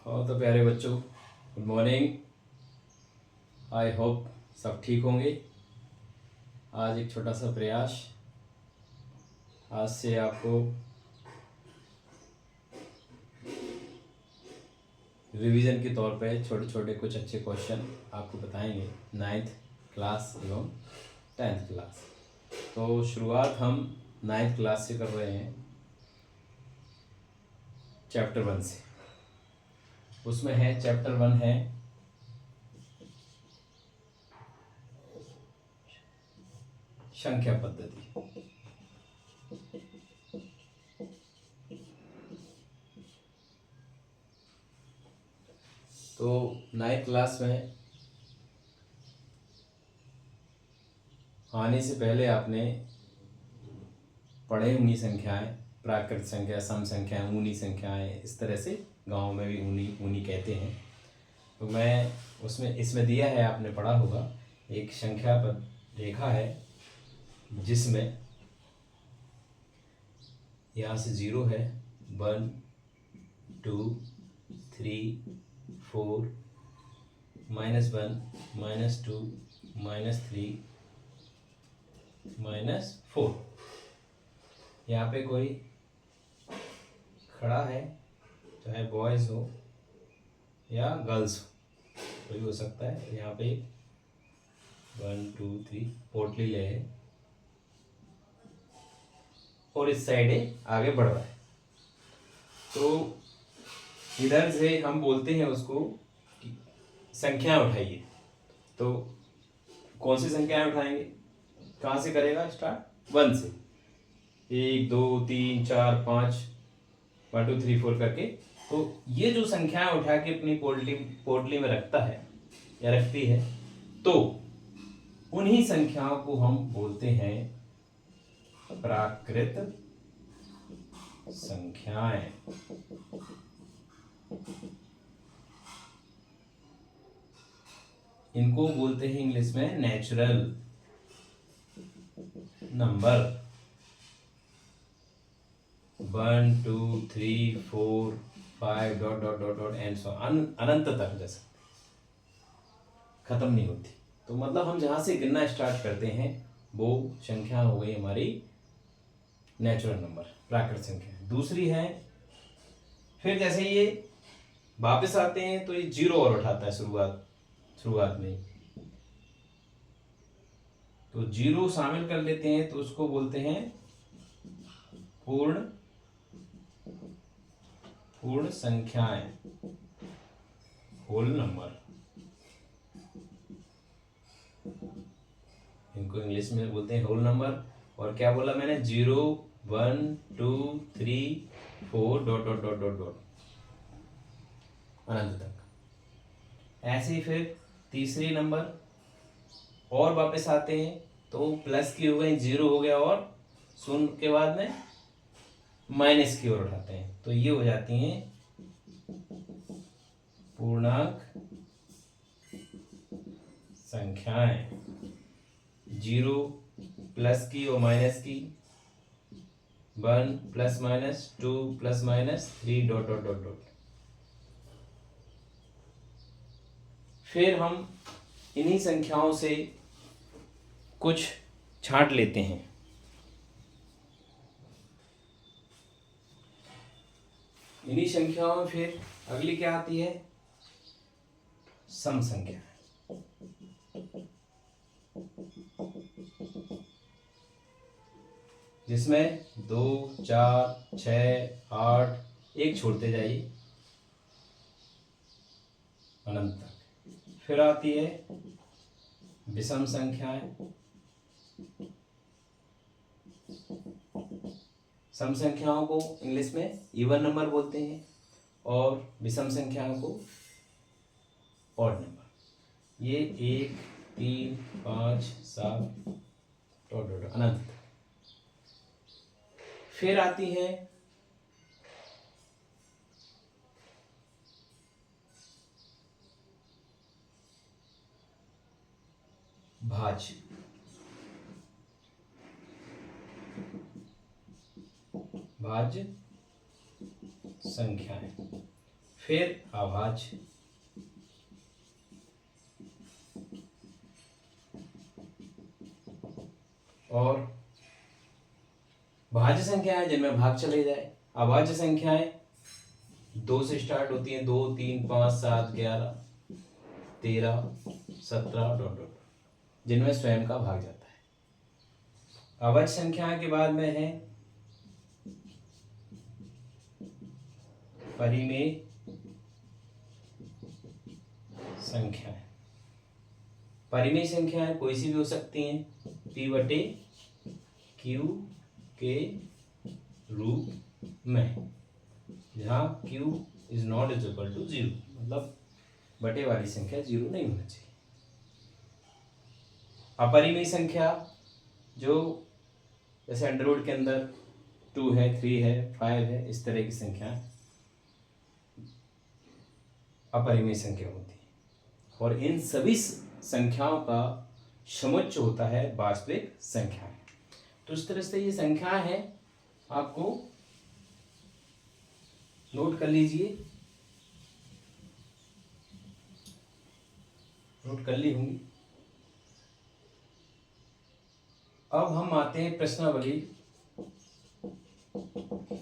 और तो प्यारे बच्चों, गुड मॉर्निंग। आई होप सब ठीक होंगे। आज एक छोटा सा प्रयास, आज से आपको रिवीजन के तौर पे छोटे छोटे कुछ अच्छे क्वेश्चन आपको बताएंगे, 9th क्लास एवं 10th क्लास। तो शुरुआत हम 9th क्लास से कर रहे हैं, चैप्टर 1 से। उसमें है चैप्टर 1 है संख्या पद्धति। तो 9th क्लास में आने से पहले आपने पढ़े होंगी संख्याएं, प्राकृत संख्या, सम संख्याएं, ऊनी संख्याएं, इस तरह से गांव में भी ऊनी ऊनी कहते हैं। तो मैं उसमें इसमें दिया है, आपने पढ़ा होगा, एक संख्या पर रेखा है जिसमें यहाँ से 0 है, 1 2 3 4, -1 -2 -3 -4। यहाँ पे कोई खड़ा है, चाहे बॉयज़ हो या गर्ल्स हो, कोई हो सकता है। यहाँ पे 1 2 3 पोटली ले है और इस साइड आगे बढ़ रहा है। तो इधर से हम बोलते हैं उसको कि संख्या उठाइए। तो कौन सी संख्याएं उठाएंगे, कहाँ से करेगा स्टार्ट? 1 से, 1 2 3 4 5, 1 2 3 4 करके। तो ये जो संख्याएं उठा के अपनी पोटली में रखता है या रखती है, तो उन्हीं संख्याओं को हम बोलते हैं प्राकृत संख्याएं। इनको बोलते हैं इंग्लिश में natural number. 1 2 3 4 5 dot dot dot dot and so अनंत तक, जैसे खत्म नहीं होती। तो मतलब हम जहां से गिनना स्टार्ट करते हैं वो संख्या हो गई हमारी नेचुरल नंबर, प्राकृत संख्या। दूसरी है, फिर जैसे ये वापस आते हैं तो ये 0 और उठाता है शुरुआत में। तो 0 शामिल कर लेते हैं तो उसको बोलते हैं पूर्ण संख्याएं, होल नंबर। इनको इंग्लिश में बोलते हैं होल नंबर। और क्या बोला मैंने? 0 1 2 3 4 dot dot dot dot dot अनंत तक। ऐसे ही फिर तीसरे नंबर और वापस आते हैं तो प्लस की हो गई, 0 हो गया और शून्य के बाद में माइनस की ओर उठाते हैं, तो ये हो जाती हैं पूर्णांक संख्याएं। 0 प्लस की और माइनस की, 1 plus minus 2 plus minus 3 dot dot dot dot. फिर हम इन्हीं संख्याओं से कुछ छांट लेते हैं। इन्हीं संख्याओं में फिर अगली क्या आती है? सम संख्या। जिसमें 2 4 6 8 एक छोड़ते जाइए अनंत तक। फिर आती है विषम संख्याएं। सम संख्याओं को इंग्लिश में इवन नंबर बोलते हैं और विषम संख्याओं को ऑड नंबर। ये 1 3 5 7 डॉट डॉट अनंत तक। फिर आती है भाज्य। भाज्य संख्याएं। फिर अभाज्य, और भाज्य संख्याएं जिनमें भाग चले जाए। अभाज्य संख्याएं 2 से स्टार्ट होती हैं, 2, 3, 5, 7, 11, 13, 17 डॉट डॉट, जिनमें स्वयं का भाग जाता है। अभाज्य संख्याएं के बाद में है परिमेय संख्याएं। परिमेय संख्याएं कोई सी भी हो सकती हैं, P/Q के रूप में, जहाँ Q is not is equal to 0, मतलब बटे वाली संख्या 0 नहीं होना चाहिए। अपरिमेय संख्या जो जैसे अंडरवुड के अंदर 2 है, 3 है, 5 है, इस तरह की संख्या अपरिमेय संख्या होती है। और इन सभी संख्याओं का समुच्चय होता है वास्तविक संख्याएं। तो इस तरह से ये संख्याएं हैं, आपको नोट कर लीजिए, नोट कर ली होंगी। अब हम आते हैं प्रश्नावली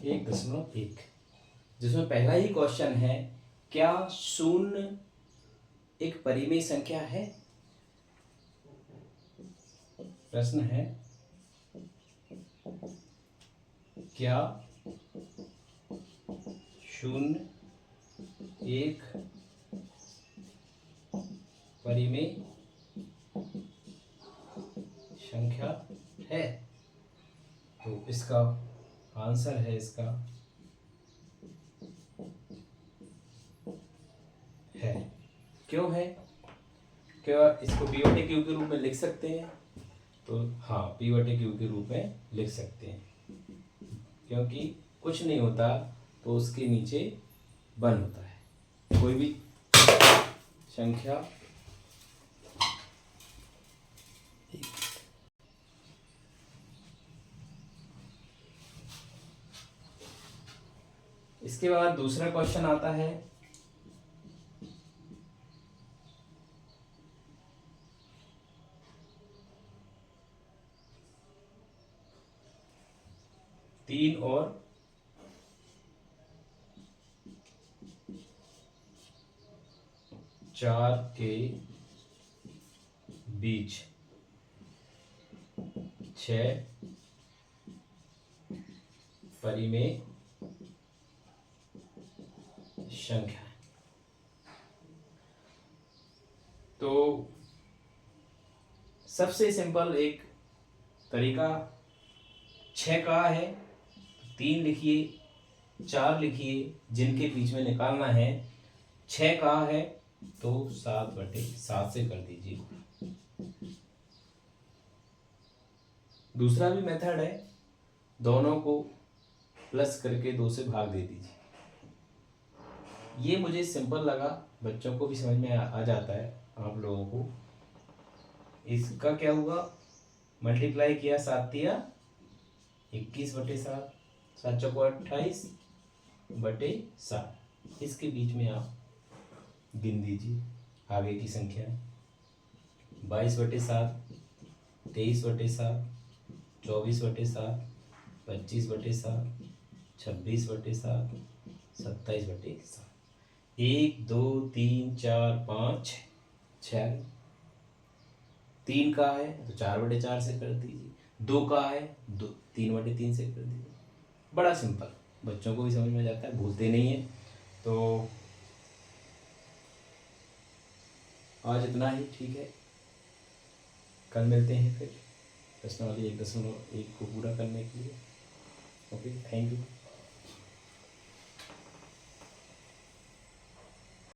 1.1, जिसमें पहला ही क्वेश्चन है, क्या शून्य एक परिमेय संख्या है? प्रश्न है, क्या शून्य एक परिमेय संख्या है? तो इसका आंसर है, इसका है। क्यों है? क्या इसको P/Q के रूप में लिख सकते हैं? तो हाँ, P/Q के रूप में लिख सकते हैं, क्योंकि कुछ नहीं होता तो उसके नीचे 1 होता है। कोई भी संख्या इसके बाद दूसरा क्वेश्चन आता है, तीन और चार के बीच 6 परिमेय संख्या। तो सबसे सिंपल एक तरीका 6 का है, 3 लिखिए, 4 लिखिए, जिनके बीच में निकालना है। 6 का है तो 7/7 से कर दीजिए। दूसरा भी मेथड है, दोनों को प्लस करके 2 से भाग दे दीजिए। ये मुझे सिंपल लगा, बच्चों को भी समझ में आ जाता है, आप लोगों को। इसका क्या हुआ, मल्टीप्लाई किया, 7×3 21/7, 7×4 28/7। इसके बीच में आप गिन दीजिए आगे की संख्या, 22/7, 23/7, 24/7, 25/7, 26/7, 27/7। 1 2 3 4 5 6। 3 का है तो 4/4 से कर दीजिए, 2 का है 3/3 से कर दीजिए। बड़ा सिंपल, बच्चों को भी समझ में जाता है, भूलते नहीं है। तो आज इतना ही ठीक है, कल मिलते हैं फिर प्रश्नावली 1.1 को पूरा करने के लिए। Okay, thank you.